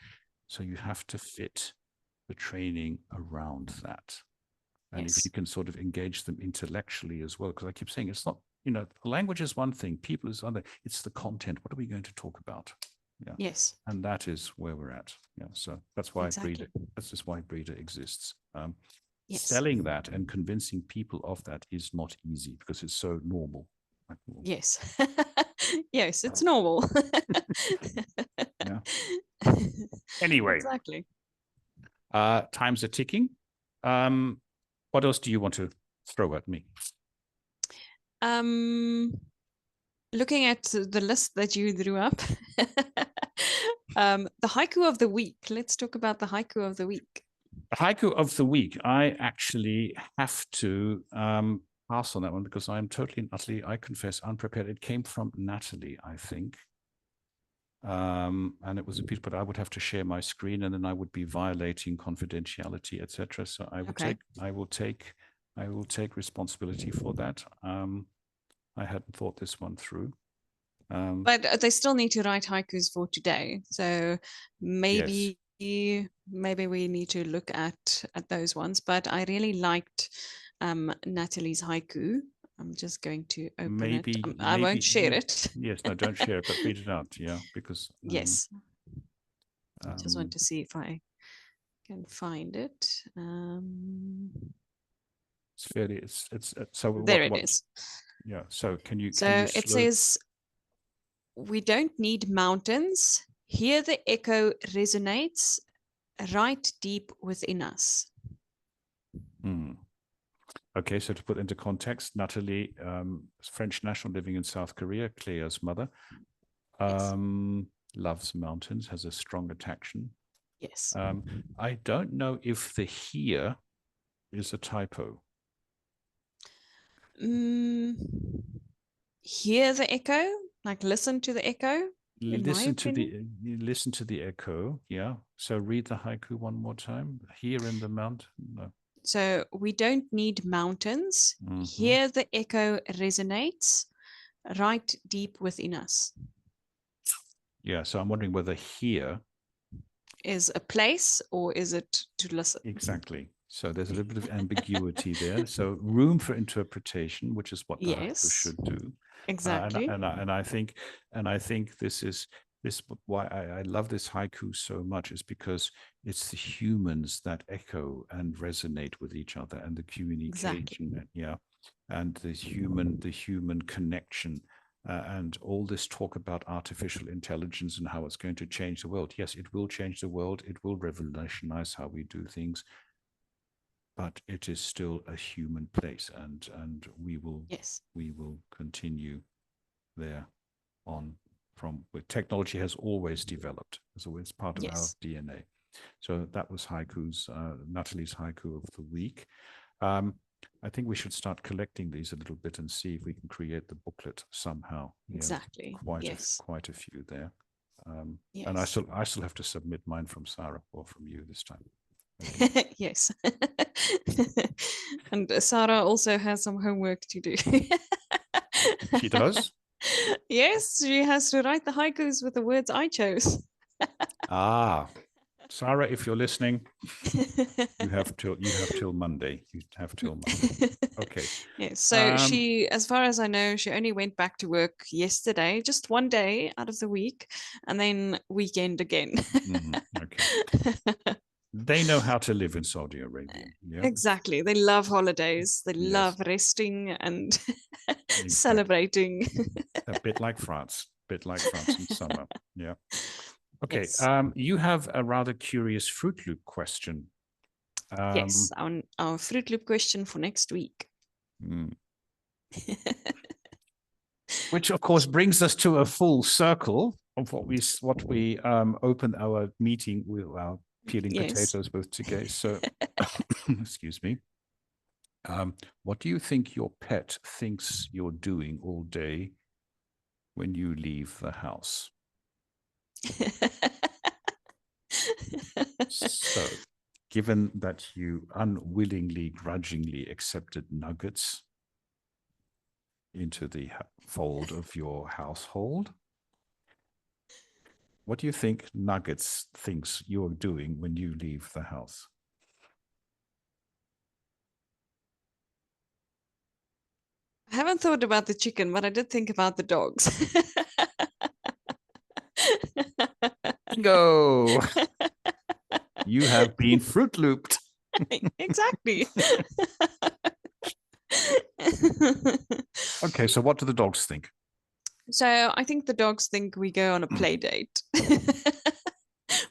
So you have to fit the training around that. And if you Yes. can sort of engage them intellectually as well, because I keep saying it's not, you know, language is one thing, people is other, it's the content. What are we going to talk about? Yeah. Yes. And that is where we're at. Yeah. So that's why Exactly. that's just why Brida exists. Yes. Selling that and convincing people of that is not easy because it's so normal. Yes. Yes, it's normal. Yeah. Anyway, Exactly. times are ticking. What else do you want to throw at me? Looking at the list that you drew up, the haiku of the week. Let's talk about the haiku of the week. The haiku of the week. I actually have to pass on that one because I'm totally and utterly, I confess, unprepared. It came from Natalie, I think. And it was a piece, but I would have to share my screen, and then I would be violating confidentiality, etc. So I will take responsibility for that. I hadn't thought this one through. But they still need to write haikus for today. So maybe we need to look at those ones. But I really liked Natalie's haiku. I'm just going to open it. I won't share it. Yes, no, don't share it, but read it out. Yeah, because yes. I just want to see if I can find it. It's fairly. It's so There it what? is. Yeah. So can you So it slow? says, we don't need mountains. Here the echo resonates right deep within us. Hmm. Okay, so to put into context, Natalie, French national living in South Korea, Claire's mother, Yes. loves mountains, has a strong attraction. Yes. I don't know if the here is a typo. Mm, hear the echo, like listen to the echo, in my opinion. Listen to the echo. Yeah. So read the haiku one more time. Here in the mountain. No. So we don't need mountains. Mm-hmm. Here the echo resonates right deep within us. Yeah. So I'm wondering whether here Is a place or is it to listen? exactly. So there's a little bit of ambiguity there. So room for interpretation, which is what the haiku Yes, should do. exactly. And I think this is why I love this haiku so much is because it's the humans that echo and resonate with each other and the Exactly. communication, yeah, and the human connection. And all this talk about artificial intelligence and how it's going to change the world. Yes, it will change the world. It will revolutionize how we do things, but it is still a human place, and Yes. we will continue there on from where technology has always developed. So it's part of our Yes. DNA. So that was Natalie's haiku of the week. I think we should start collecting these a little bit and see if we can create the booklet somehow. Exactly. Yes. Quite a few there. And Yes. I still have to submit mine from Sarah or from you this time. Okay. Yes. And Sarah also has some homework to do. She does? Yes, she has to write the haikus with the words I chose. Ah, Sarah, if you're listening, you have till Monday. You have till Monday. Okay. Yes. So Um, she, as far as I know, she only went back to work yesterday, just one day out of the week, and then weekend again. okay. They know how to live in Saudi Arabia. Yeah. Exactly. They love holidays. They Yes. love resting and Exactly. celebrating. A bit like France. Bit like France in summer. Yeah. Okay. Yes. You have a rather curious Fruit Loop question. Yes. Our Fruit Loop question for next week. Which of course brings us to a full circle of what we opened our meeting with our peeling Yes. potatoes with today. So, excuse me. What do you think your pet thinks you're doing all day when you leave the house? So, given that you unwillingly, grudgingly accepted nuggets into the fold of your household, what do you think Nuggets thinks you're doing when you leave the house? I haven't thought about the chicken, but I did think about the dogs. Bingo! You have been Fruit Looped. Exactly. Okay, so what do the dogs think? So I think the dogs think we go on a play date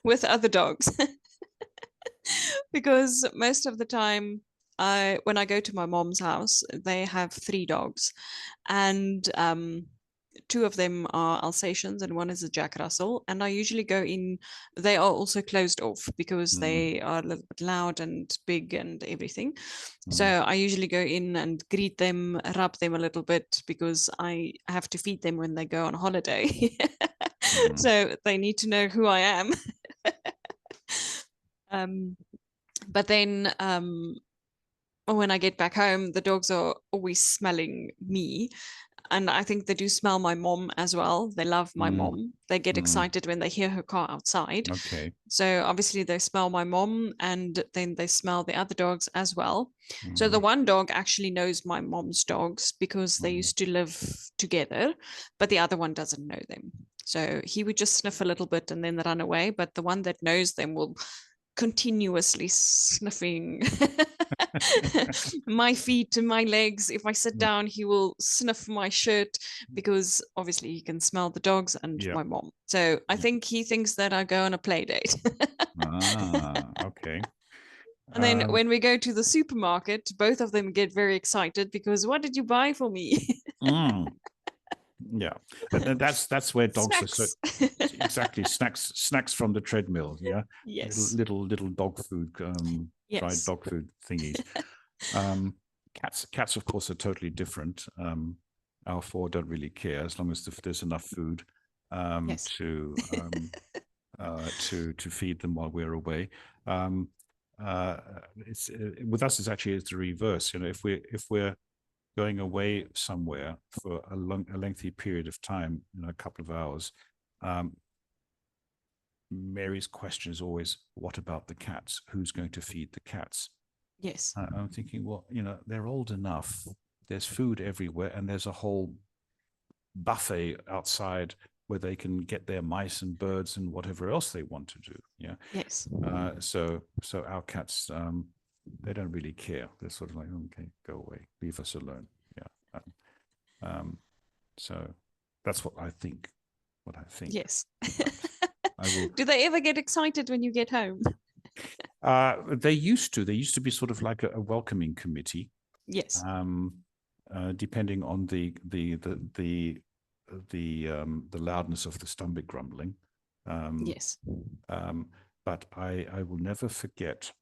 with other dogs. Because most of the time, when I go to my mom's house, they have 3 dogs, and 2 of them are Alsatians and one is a Jack Russell. And I usually go in, they are also closed off because they are a little bit loud and big and everything. So I usually go in and greet them, rub them a little bit because I have to feed them when they go on holiday. So they need to know who I am. But then when I get back home, the dogs are always smelling me. And I think they do smell my mom as well. They love my mom. They get excited when they hear her car outside. Okay. So obviously they smell my mom and then they smell the other dogs as well. So the one dog actually knows my mom's dogs because they used to live together, but the other one doesn't know them. So he would just sniff a little bit and then run away. But the one that knows them will continuously sniffing my feet and my legs. If I sit down, he will sniff my shirt because obviously he can smell the dogs and Yeah. my mom. So I think he thinks that I go on a play date. Okay. And then when we go to the supermarket, both of them get very excited because what did you buy for me? mm, yeah, and that's where dogs are so Snacks. exactly snacks from the treadmill. Yeah, Yes. little dog food, dried Yes. dog food thingies. Cats, of course, are totally different. Our four don't really care as long as there's enough food Yes. to feed them while we're away. Um, it's with us, it's the reverse. You know, if we're going away somewhere for a lengthy period of time, you know, a couple of hours, Mary's question is always, "What about the cats? Who's going to feed the cats?" Yes. I'm thinking, well, you know, they're old enough. There's food everywhere, and there's a whole buffet outside where they can get their mice and birds and whatever else they want to do. Yeah. Yes. So our cats, they don't really care. They're sort of like, okay, go away, leave us alone. Yeah. So that's what I think. Yes. I will. Do they ever get excited when you get home? They used to. They used to be sort of like a welcoming committee. Yes. Depending on the loudness of the stomach grumbling. Yes. But I will never forget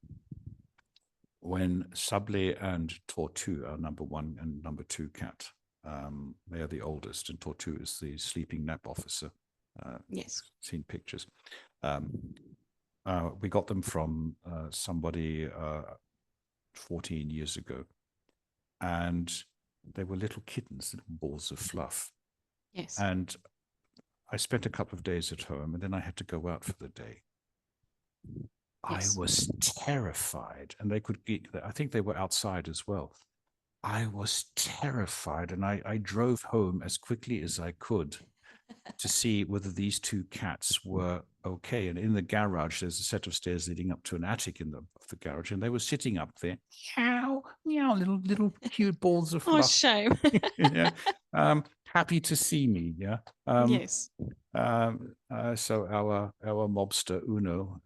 when Sablé and Tortue are number one and number two cat. They are the oldest, and Tortue is the sleeping nap officer. Yes. Seen pictures. We got them from somebody 14 years ago, and they were little kittens, little balls of fluff. Yes. And I spent a couple of days at home, and then I had to go out for the day. Yes. I was terrified, and they could get, I think they were outside as well. I was terrified, and I drove home as quickly as I could to see whether these two cats were okay. And in the garage, there's a set of stairs leading up to an attic in the garage, and they were sitting up there, meow, meow, little cute balls of fluff. Oh, shame. Yeah, happy to see me. Yeah. Yes. So our mobster Uno,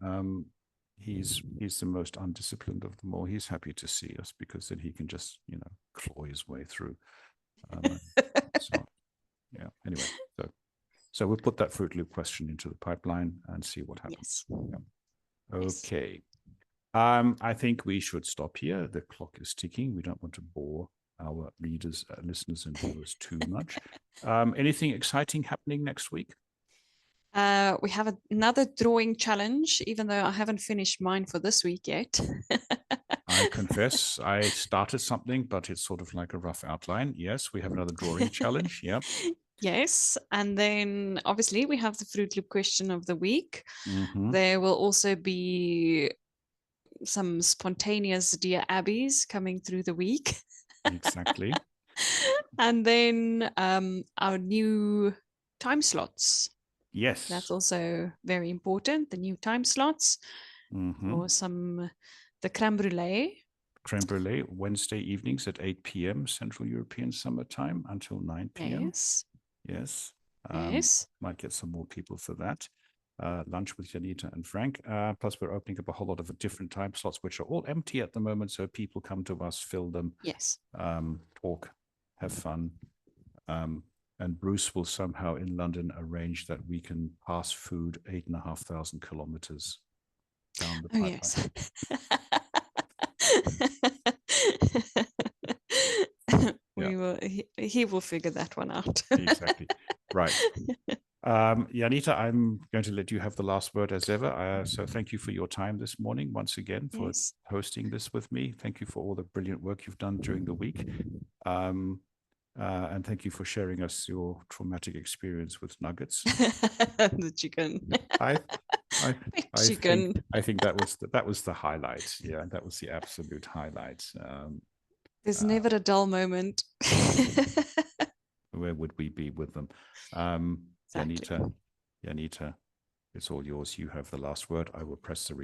he's the most undisciplined of them all. He's happy to see us because then he can just claw his way through. So yeah. Anyway, so we'll put that Fruit Loop question into the pipeline and see what happens. Yes. Yeah. Okay. Yes. I think we should stop here. The clock is ticking. We don't want to bore our readers, listeners, and viewers too much. Anything exciting happening next week? We have another drawing challenge, even though I haven't finished mine for this week yet. I confess, I started something, but it's sort of like a rough outline. Yes, we have another drawing challenge. Yeah. Yes. And then obviously we have the Fruit Loop question of the week. Mm-hmm. There will also be some spontaneous Dear Abbeys coming through the week. Exactly. And then our new time slots. Yes. That's also very important, the new time slots Mm-hmm. for the creme brulee. Creme brulee, Wednesday evenings at 8 p.m. Central European Summer Time until 9 p.m. Yes. Yes. Yes. Might get some more people for that. Lunch with Janita and Frank. Plus, we're opening up a whole lot of different time slots, which are all empty at the moment. So people come to us, fill them, Yes. Talk, have fun. And Bruce will somehow in London arrange that we can pass food 8,500 kilometers down the pipeline. Yes. He will figure that one out. Exactly. Right. Janita, I'm going to let you have the last word as ever. So thank you for your time this morning once again, for hosting this with me. Thank you for all the brilliant work you've done during the week. And thank you for sharing us your traumatic experience with nuggets. The chicken. I think that was the highlight. Yeah, that was the absolute highlight. There's never a dull moment. Where would we be with them? Exactly. Janita, it's all yours. You have the last word. I will press the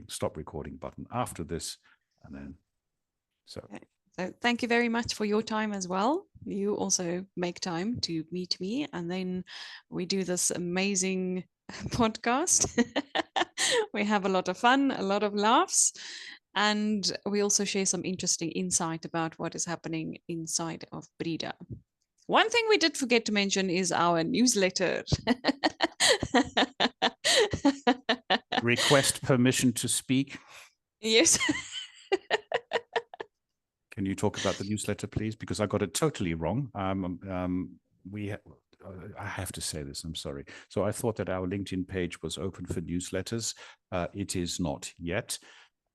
stop recording button after this, and then So So thank you very much for your time as well. You also make time to meet me, and then we do this amazing podcast. We have a lot of fun, a lot of laughs, and we also share some interesting insight about what is happening inside of Brida. One thing we did forget to mention is our newsletter. request permission to speak. Yes. Can you talk about the newsletter, please? Because I got it totally wrong. I have to say this, I'm sorry. So I thought that our LinkedIn page was open for newsletters. It is not yet.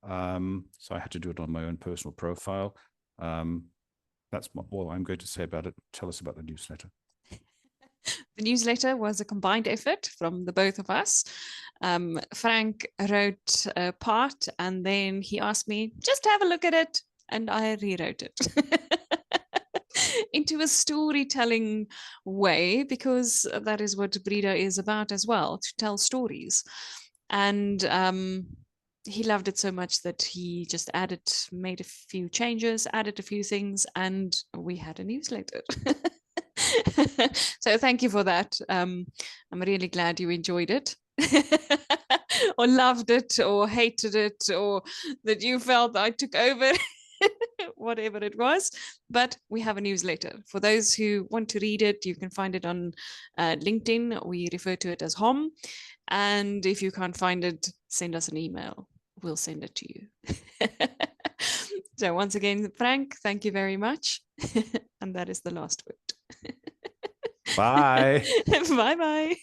So I had to do it on my own personal profile. That's all I'm going to say about it. Tell us about the newsletter. The newsletter was a combined effort from the both of us. Frank wrote a part, and then he asked me, just have a look at it, and I rewrote it into a storytelling way, because that is what Brida is about as well, to tell stories. And he loved it so much that he just made a few changes, added a few things, and we had a newsletter. So thank you for that. I'm really glad you enjoyed it. Or loved it, or hated it, or that you felt I took over. Whatever it was. But we have a newsletter. For those who want to read it, you can find it on LinkedIn. We refer to it as HOM. And if you can't find it, send us an email. We'll send it to you. So once again, Frank, thank you very much. And that is the last word. Bye. Bye bye.